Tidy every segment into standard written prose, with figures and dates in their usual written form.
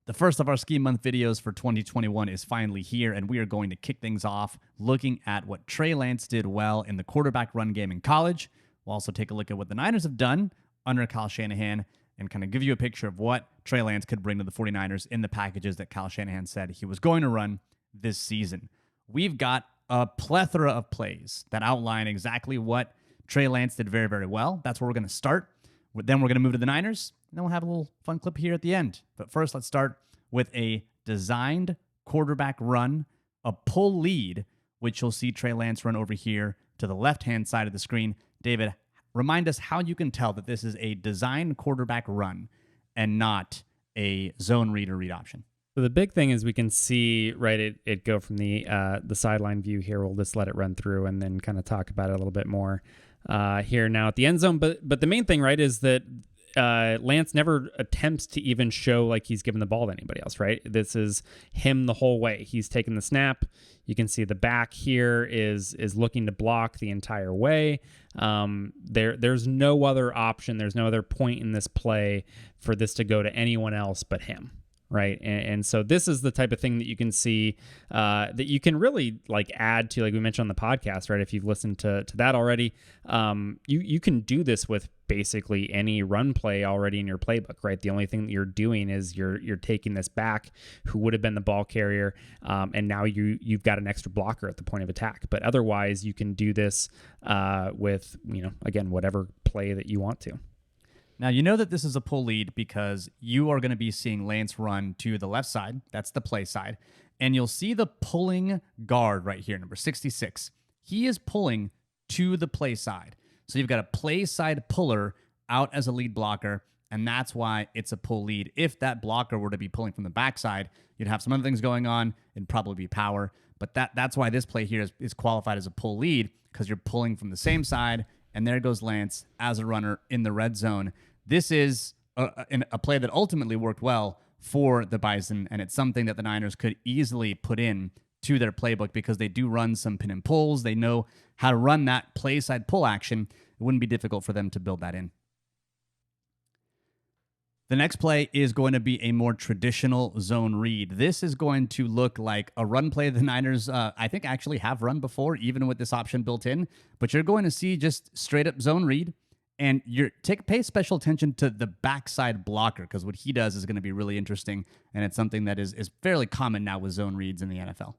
The first of our Scheme Month videos for 2021 is finally here, and we are going to kick things off looking at what Trey Lance did well in the quarterback run game in college. We'll also take a look at what the Niners have done under Kyle Shanahan and kind of give you a picture of what Trey Lance could bring to the 49ers in the packages that Kyle Shanahan said he was going to run this season. We've got a plethora of plays that outline exactly what Trey Lance did very, very well. That's where we're going to start. Then we're going to move to the Niners, and then we'll have a little fun clip here at the end. But first, let's start with a designed quarterback run, a pull lead, which you'll see Trey Lance run over here to the left-hand side of the screen. David, remind us how you can tell that this is a designed quarterback run and not a zone read or read option. So the big thing is we can see, right, it go from the sideline view here. We'll just let it run through and then kind of talk about it a little bit more here now at the end zone. But the main thing, right, is that Lance never attempts to even show like he's giving the ball to anybody else, right? This is him the whole way. He's taking the snap. You can see the back here is looking to block the entire way. There's no other option. There's no other point in this play for this to go to anyone else but him. Right. And so this is the type of thing that you can see that you can really like add to, like we mentioned on the podcast, right? If you've listened to that already, you can do this with basically any run play already in your playbook, right? The only thing that you're doing is you're taking this back who would have been the ball carrier, and now you've got an extra blocker at the point of attack. But otherwise, you can do this with, again, whatever play that you want to. Now, you know that this is a pull lead because you are going to be seeing Lance run to the left side. That's the play side. And you'll see the pulling guard right here, number 66. He is pulling to the play side. So you've got a play side puller out as a lead blocker, and that's why it's a pull lead. If that blocker were to be pulling from the backside, you'd have some other things going on. It'd probably be power. But that's why this play here is qualified as a pull lead, because you're pulling from the same side. And there goes Lance as a runner in the red zone. This is a play that ultimately worked well for the Bison, and it's something that the Niners could easily put in to their playbook because they do run some pin and pulls. They know how to run that play side pull action. It wouldn't be difficult for them to build that in. The next play is going to be a more traditional zone read. This is going to look like a run play the Niners, I think, actually have run before, even with this option built in. But you're going to see just straight up zone read, and pay special attention to the backside blocker, because what he does is going to be really interesting, and it's something that is fairly common now with zone reads in the NFL.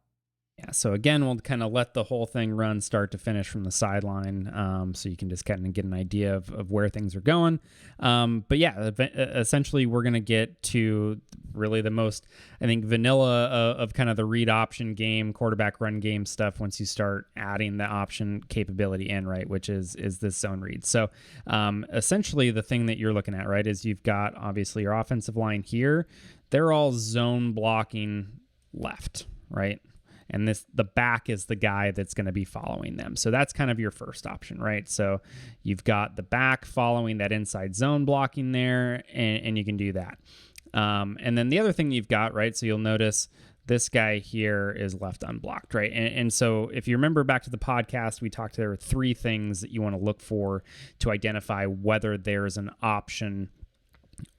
Yeah, so again, we'll kind of let the whole thing run start to finish from the sideline, so you can just kind of get an idea of where things are going. But yeah, essentially we're going to get to really the most, I think, vanilla of kind of the read option game, quarterback run game stuff once you start adding the option capability in, right, which is this zone read. So essentially the thing that you're looking at, right, is you've got obviously your offensive line here. They're all zone blocking left, right? And the back is the guy that's going to be following them. So that's kind of your first option, right? So you've got the back following that inside zone blocking there, and you can do that. And then the other thing you've got, right, so you'll notice this guy here is left unblocked, right? And so if you remember back to the podcast, we talked, there were 3 things that you want to look for to identify whether there's an option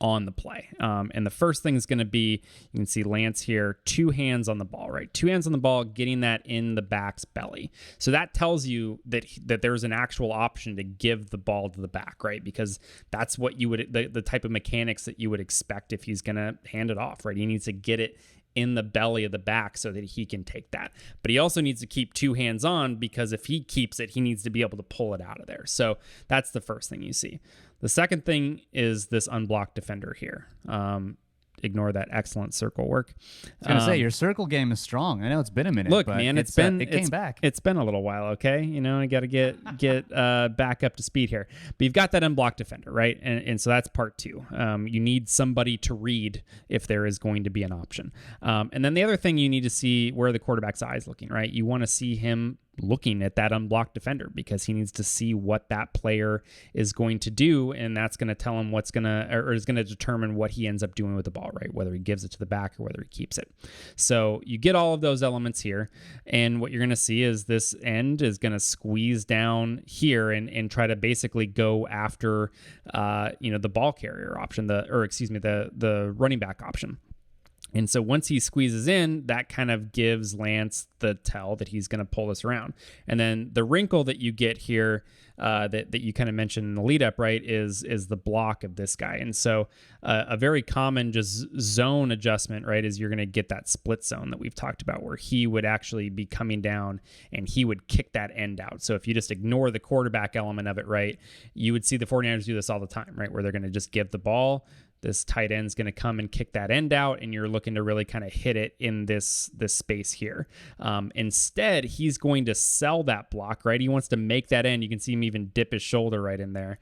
on the play. And the first thing is going to be, you can see Lance here, 2 hands on the ball, right? 2 hands on the ball, getting that in the back's belly. So that tells you that there's an actual option to give the ball to the back, right? Because that's what you would, the type of mechanics that you would expect if he's going to hand it off, right? He needs to get it in the belly of the back so that he can take that. But he also needs to keep 2 hands on, because if he keeps it, he needs to be able to pull it out of there. So that's the first thing you see. The second thing is this unblocked defender here. Ignore that excellent circle work. I was going to say, your circle game is strong. I know it's been a minute. Look, but man, it came back. It's been a little while, okay? I got to get back up to speed here. But you've got that unblocked defender, right? And so that's part 2. You need somebody to read if there is going to be an option. And then the other thing, you need to see where the quarterback's eye is looking, right? You want to see him looking at that unblocked defender, because he needs to see what that player is going to do, and that's going to tell him is going to determine what he ends up doing with the ball, right? Whether he gives it to the back or whether he keeps it. So you get all of those elements here, and what you're going to see is this end is going to squeeze down here and try to basically go after the ball carrier option, the running back option. And so once he squeezes in, that kind of gives Lance the tell that he's going to pull this around. And then the wrinkle that you get here that you kind of mentioned in the lead up, right, is the block of this guy. And so a very common just zone adjustment, right, is you're going to get that split zone that we've talked about where he would actually be coming down and he would kick that end out. So if you just ignore the quarterback element of it, right, you would see the 49ers do this all the time, right, where they're going to just give the ball. This tight end's going to come and kick that end out, and you're looking to really kind of hit it in this space here. Instead, he's going to sell that block, right? He wants to make that end. You can see him even dip his shoulder right in there.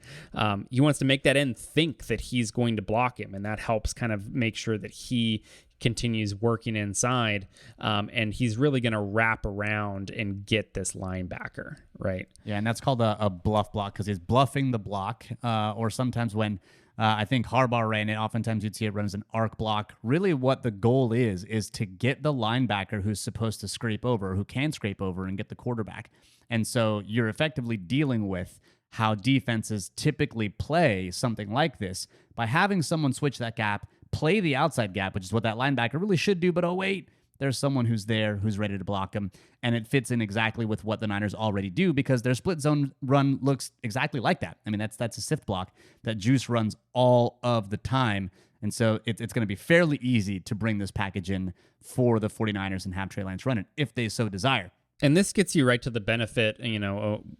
He wants to make that end think that he's going to block him, and that helps kind of make sure that he continues working inside, and he's really going to wrap around and get this linebacker, right? Yeah, and that's called a bluff block because he's bluffing the block, or sometimes when I think Harbaugh ran it, oftentimes you'd see it run as an arc block. Really what the goal is to get the linebacker who's supposed to scrape over, who can scrape over and get the quarterback. And so you're effectively dealing with how defenses typically play something like this by having someone switch that gap, play the outside gap, which is what that linebacker really should do. But oh, wait, there's someone who's there who's ready to block him. And it fits in exactly with what the Niners already do because their split zone run looks exactly like that. I mean, that's a sift block that Juice runs all of the time. And so it's going to be fairly easy to bring this package in for the 49ers and have Trey Lance run it if they so desire. And this gets you right to the benefit,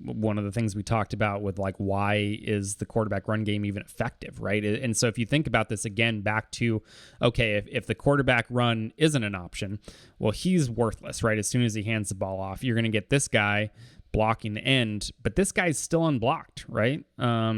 one of the things we talked about with like, why is the quarterback run game even effective, right? And so if you think about this again, back to, okay, if the quarterback run isn't an option, well, he's worthless, right? As soon as he hands the ball off, you're going to get this guy blocking the end, but this guy's still unblocked, right?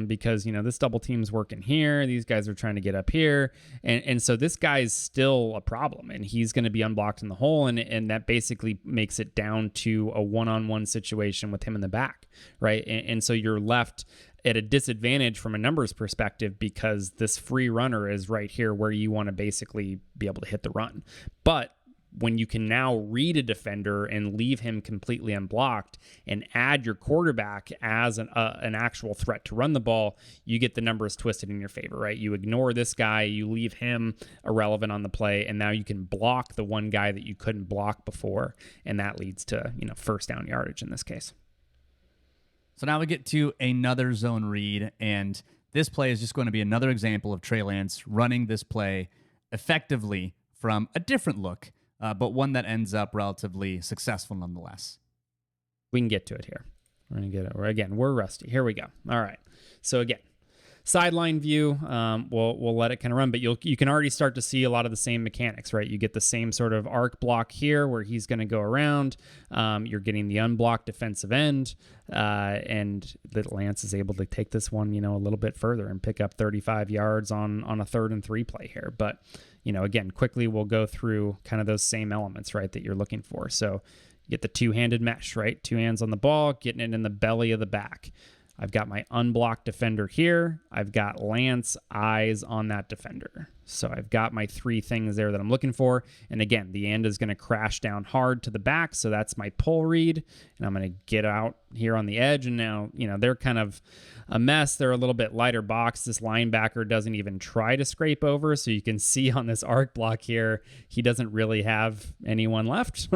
Because, this double team's working here. These guys are trying to get up here. And so this guy's still a problem and he's going to be unblocked in the hole. And that basically makes it down to a one-on-one situation with him in the back, right? And so you're left at a disadvantage from a numbers perspective because this free runner is right here where you want to basically be able to hit the run. But when you can now read a defender and leave him completely unblocked and add your quarterback as an actual threat to run the ball, you get the numbers twisted in your favor, right? You ignore this guy, you leave him irrelevant on the play, and now you can block the one guy that you couldn't block before, and that leads to, first down yardage in this case. So now we get to another zone read, and this play is just going to be another example of Trey Lance running this play effectively from a different look. But one that ends up relatively successful nonetheless. We can get to it here. We're going to get it. Again, we're rusty. Here we go. All right. So again, sideline view, we'll let it kind of run, but you can already start to see a lot of the same mechanics, right? You get the same sort of arc block here where he's going to go around. You're getting the unblocked defensive end, and that Lance is able to take this one, a little bit further and pick up 35 yards on a 3rd and 3 play here. But again, quickly we'll go through kind of those same elements, right, that you're looking for. So you get the two-handed mesh, right? 2 hands on the ball, getting it in the belly of the back. I've got my unblocked defender here. I've got Lance eyes on that defender. So I've got my 3 things there that I'm looking for. And again, the end is going to crash down hard to the back. So that's my pull read. And I'm going to get out here on the edge. And now, they're kind of a mess. They're a little bit lighter box. This linebacker doesn't even try to scrape over. So you can see on this arc block here, he doesn't really have anyone left.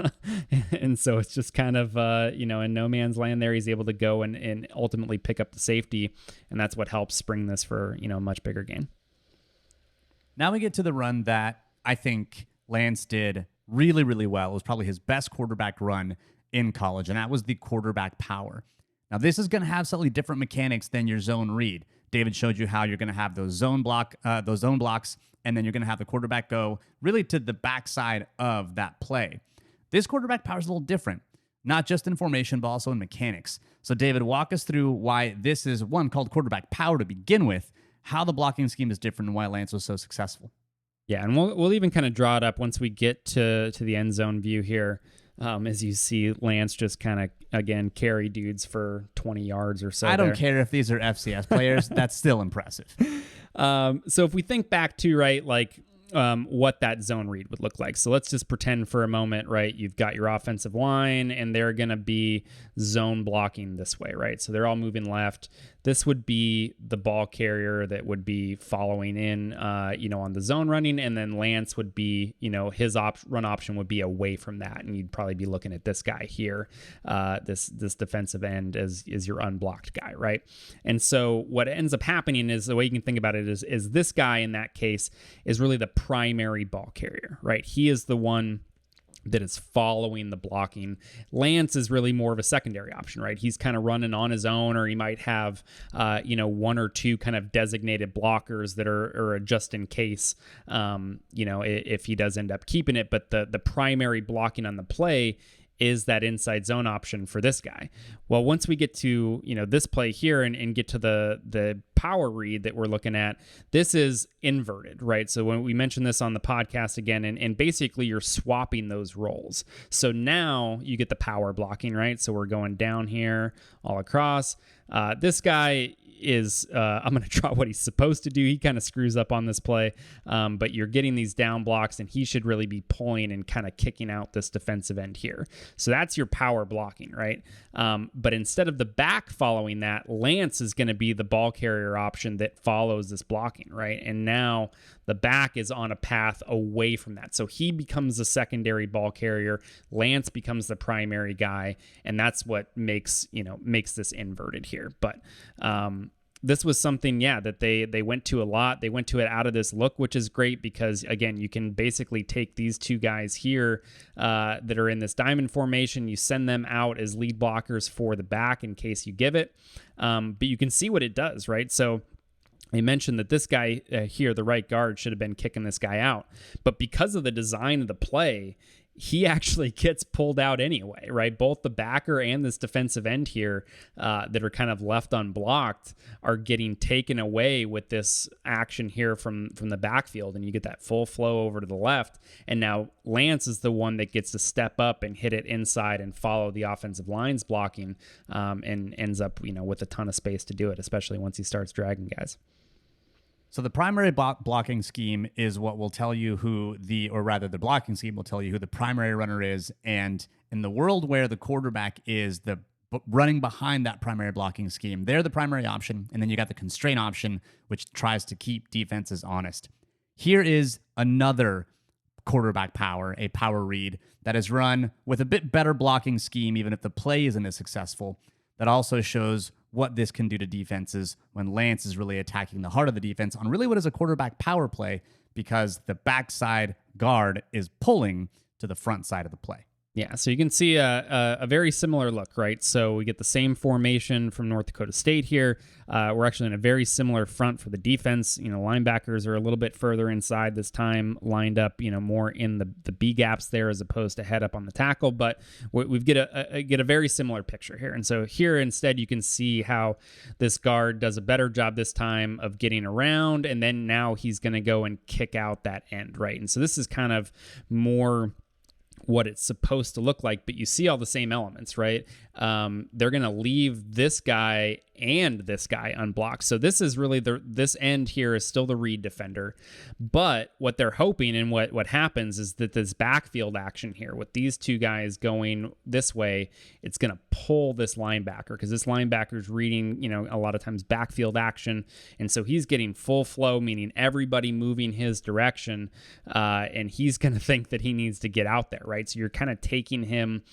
And so it's just kind of, in no man's land there. He's able to go and ultimately pick up the safety. And that's what helps spring this for, a much bigger gain. Now we get to the run that I think Lance did really, really well. It was probably his best quarterback run in college, and that was the quarterback power. Now, this is going to have slightly different mechanics than your zone read. David showed you how you're going to have those zone blocks, and then you're going to have the quarterback go really to the backside of that play. This quarterback power is a little different, not just in formation, but also in mechanics. So, David, walk us through why this is, one, called quarterback power to begin with, how the blocking scheme is different and why Lance was so successful. Yeah, and we'll even kind of draw it up once we get to the end zone view here. As you see Lance just kind of, again, carry dudes for 20 yards or so. I don't care if these are FCS players. That's still impressive. So if we think back to, right, like what that zone read would look like. So let's just pretend for a moment, right, you've got your offensive line and they're going to be zone blocking this way, right? So they're all moving left. this would be the ball carrier that would be following in, on the zone running, and then Lance would be, his run option would be away from that, and you'd probably be looking at this guy here, this defensive end as your unblocked guy, right? And so what ends up happening is, the way you can think about it is this guy in that case is really the primary ball carrier, right? He is the one that is following the blocking. Lance is really more of a secondary option, right? He's kind of running on his own, or he might have, one or two kind of designated blockers that are just in case, if he does end up keeping it. But the primary blocking on the play is that inside zone option for this guy. Well, once we get to, this play here and get to the power read that we're looking at, this is inverted, right? So when we mentioned this on the podcast again, and basically you're swapping those roles. So now you get the power blocking, right? So we're going down here all across. This guy is, I'm going to draw what he's supposed to do. He kind of screws up on this play, but you're getting these down blocks, and he should really be pulling and kind of kicking out this defensive end here. So that's your power blocking, right? But instead of the back following that, Lance is going to be the ball carrier option that follows this blocking, right? And now the back is on a path away from that. So he becomes the secondary ball carrier. Lance becomes the primary guy, and that's what makes this inverted here. But this was something, that they went to a lot. They went to it out of this look, which is great because, again, you can basically take these two guys here that are in this diamond formation. You send them out as lead blockers for the back in case you give it. But you can see what it does, right? So I mentioned that this guy here, the right guard, should have been kicking this guy out. But because of the design of the play, he actually gets pulled out anyway, right? Both the backer and this defensive end here that are kind of left unblocked are getting taken away with this action here from the backfield, and you get that full flow over to the left. And now Lance is the one that gets to step up and hit it inside and follow the offensive line's blocking, and ends up, with a ton of space to do it, especially once he starts dragging guys. So the primary blocking scheme is what will tell you the blocking scheme will tell you who the primary runner is. And in the world where the quarterback is the running behind that primary blocking scheme, they're the primary option. And then you got the constraint option, which tries to keep defenses honest. Here is another quarterback power, a power read that is run with a bit better blocking scheme, even if the play isn't as successful. That also shows what this can do to defenses when Lance is really attacking the heart of the defense on really what is a quarterback power play, because the backside guard is pulling to the front side of the play. Yeah, so you can see a very similar look, right? So we get the same formation from North Dakota State here. We're actually in a very similar front for the defense. Linebackers are a little bit further inside this time, lined up, more in the B gaps there as opposed to head up on the tackle. But we get a very similar picture here. And so here instead you can see how this guard does a better job this time of getting around, and then now he's going to go and kick out that end, right? And so this is kind of more what it's supposed to look like, but you see all the same elements, right? They're going to leave this guy and this guy unblocked. So this is really this end here is still the read defender. But what they're hoping and what happens is that this backfield action here with these two guys going this way, it's going to pull this linebacker, because this linebacker's reading, a lot of times backfield action. And so he's getting full flow, meaning everybody moving his direction. And he's going to think that he needs to get out there, right? So you're kind of taking him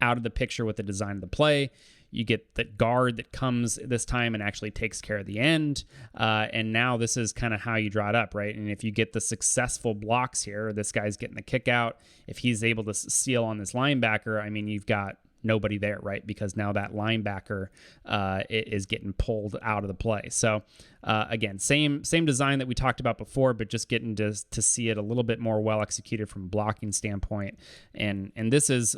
out of the picture with the design of the play. You get the guard that comes this time and actually takes care of the end. And now this is kind of how you draw it up, right? And if you get the successful blocks here, this guy's getting the kick out. If he's able to steal on this linebacker, I mean, you've got nobody there, right? Because now that linebacker is getting pulled out of the play. So again, same design that we talked about before, but just getting to see it a little bit more well executed from a blocking standpoint. And this is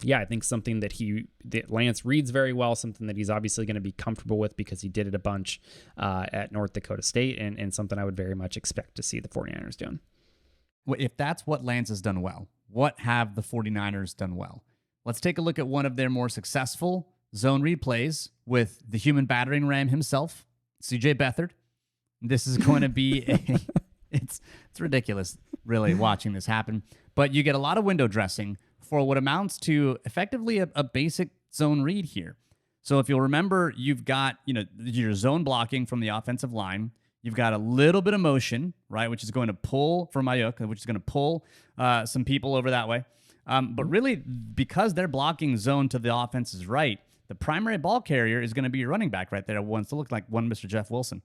I think something that Lance reads very well, something that he's obviously going to be comfortable with because he did it a bunch at North Dakota State, and something I would very much expect to see the 49ers doing. Well, if that's what Lance has done well, what have the 49ers done well? Let's take a look at one of their more successful zone read plays with the human battering ram himself, CJ Beathard. This is going to be it's ridiculous, really, watching this happen. But you get a lot of window dressing for what amounts to effectively a basic zone read here. So if you'll remember, you've got, your zone blocking from the offensive line. You've got a little bit of motion, right, which is going to pull from Ayuk, which is going to pull some people over that way. But really, because they're blocking zone to the offense's right, the primary ball carrier is going to be your running back right there. Wants to look like one Mr. Jeff Wilson.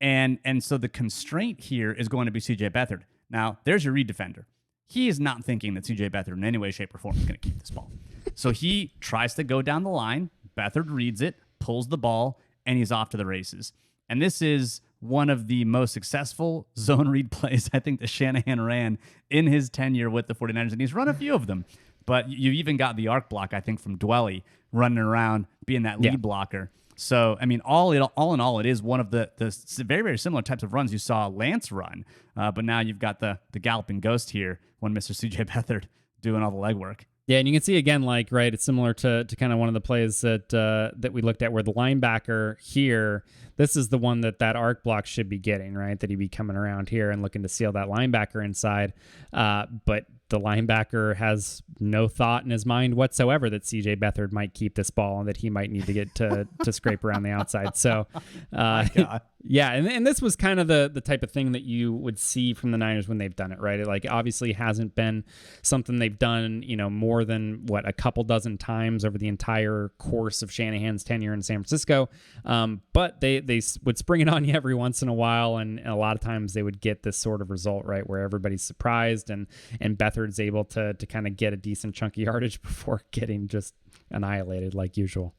And so the constraint here is going to be C.J. Beathard. Now, there's your read defender. He is not thinking that C.J. Beathard in any way, shape, or form is going to keep this ball. So he tries to go down the line. Beathard reads it, pulls the ball, and he's off to the races. And this is one of the most successful zone read plays I think that Shanahan ran in his tenure with the 49ers, and he's run a few of them. But you even got the arc block, I think, from Dwelly running around, being that lead blocker. So, I mean, all in all, it is one of the very, very similar types of runs you saw Lance run. But now you've got the galloping ghost here, when Mr. C.J. Beathard doing all the legwork. Yeah, and you can see again, like, right, it's similar to kind of one of the plays that we looked at where the linebacker here, this is the one that arc block should be getting, right? That he'd be coming around here and looking to seal that linebacker inside. But the linebacker has no thought in his mind whatsoever that C.J. Beathard might keep this ball and that he might need to get to scrape around the outside. So, yeah, and this was kind of the type of thing that you would see from the Niners when they've done it, right? It, like, obviously hasn't been something they've done, more than, a couple dozen times over the entire course of Shanahan's tenure in San Francisco. But they would spring it on you every once in a while, and a lot of times they would get this sort of result, right, where everybody's surprised and Beathard's able to kind of get a decent chunk of yardage before getting just annihilated like usual.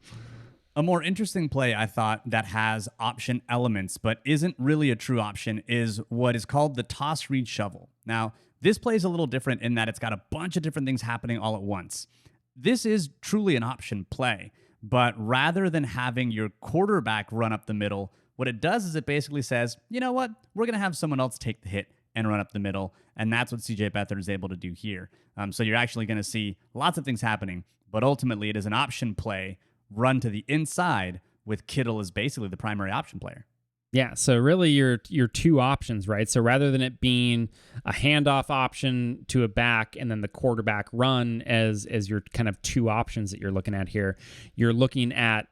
A more interesting play, I thought, that has option elements but isn't really a true option is what is called the toss, read, shovel. Now, this play is a little different in that it's got a bunch of different things happening all at once. This is truly an option play, but rather than having your quarterback run up the middle, what it does is it basically says, you know what, we're going to have someone else take the hit and run up the middle, and that's what C.J. Beathard is able to do here. So you're actually going to see lots of things happening, but ultimately it is an option play run to the inside with Kittle as basically the primary option player. Yeah, so really your two options, right? So rather than it being a handoff option to a back and then the quarterback run as your kind of two options that you're looking at here, you're looking at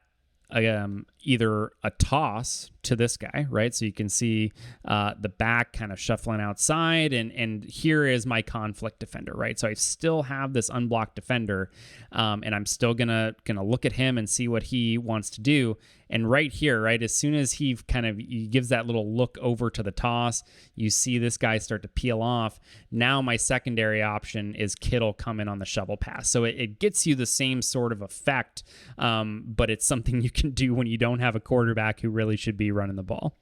either a toss to this guy, right? So you can see the back kind of shuffling outside, and here is my conflict defender, right? So I still have this unblocked defender, and I'm still gonna look at him and see what he wants to do. And right here, right, as soon as he gives that little look over to the toss, you see this guy start to peel off. Now my secondary option is Kittle coming on the shovel pass. So it gets you the same sort of effect, but it's something you can do when you don't have a quarterback who really should be running the ball.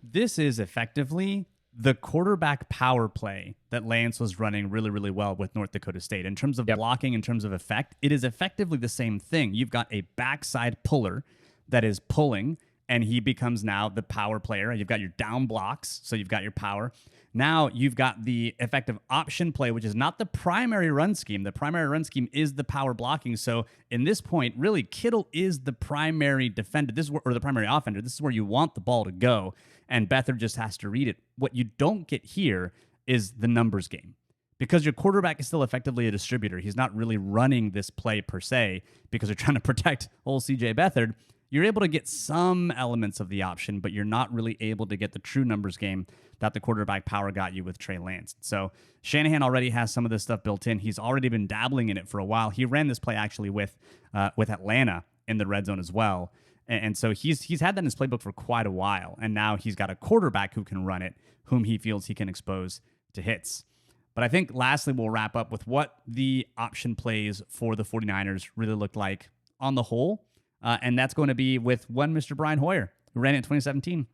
This is effectively the quarterback power play that Lance was running really, really well with North Dakota State. In terms of blocking, in terms of effect, it is effectively the same thing. You've got a backside puller that is pulling, and he becomes now the power player. You've got your down blocks, so you've got your power. Now you've got the effective option play, which is not the primary run scheme. The primary run scheme is the power blocking. So in this point, really, Kittle is the primary defender. This is or the primary offender. This is where you want the ball to go, and Beathard just has to read it. What you don't get here is the numbers game, because your quarterback is still effectively a distributor. He's not really running this play per se because you're trying to protect old C.J. Beathard. You're able to get some elements of the option, but you're not really able to get the true numbers game that the quarterback power got you with Trey Lance. So Shanahan already has some of this stuff built in. He's already been dabbling in it for a while. He ran this play actually with Atlanta in the red zone as well. And so he's had that in his playbook for quite a while. And now he's got a quarterback who can run it, whom he feels he can expose to hits. But I think lastly, we'll wrap up with what the option plays for the 49ers really looked like on the whole. And that's going to be with one Mr. Brian Hoyer, who ran it in 2017.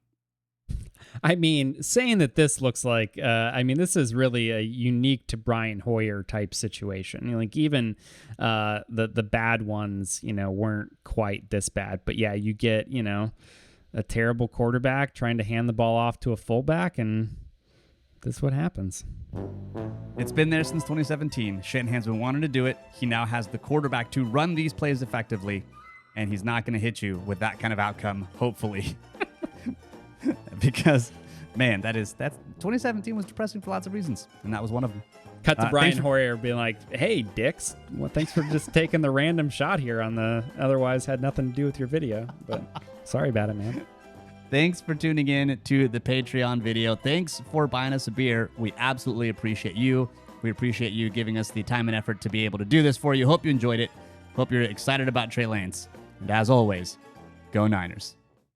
I mean, saying that this looks like, this is really a unique to Brian Hoyer type situation. Like even the bad ones, weren't quite this bad. But yeah, you get, a terrible quarterback trying to hand the ball off to a fullback, and this is what happens. It's been there since 2017. Shanahan's been wanting to do it. He now has the quarterback to run these plays effectively, and he's not going to hit you with that kind of outcome, hopefully. Because Man, that's 2017 was depressing for lots of reasons, and that was one of them. Cut to Brian Hoyer being like, "Hey, dicks, well, thanks for just taking the random shot here on the otherwise had nothing to do with your video, but sorry about it, man." Thanks for tuning in to the Patreon video. Thanks for buying us a beer. We absolutely appreciate you. We appreciate you giving us the time and effort to be able to do this for you. Hope you enjoyed it. Hope you're excited about Trey Lance. And as always, go Niners.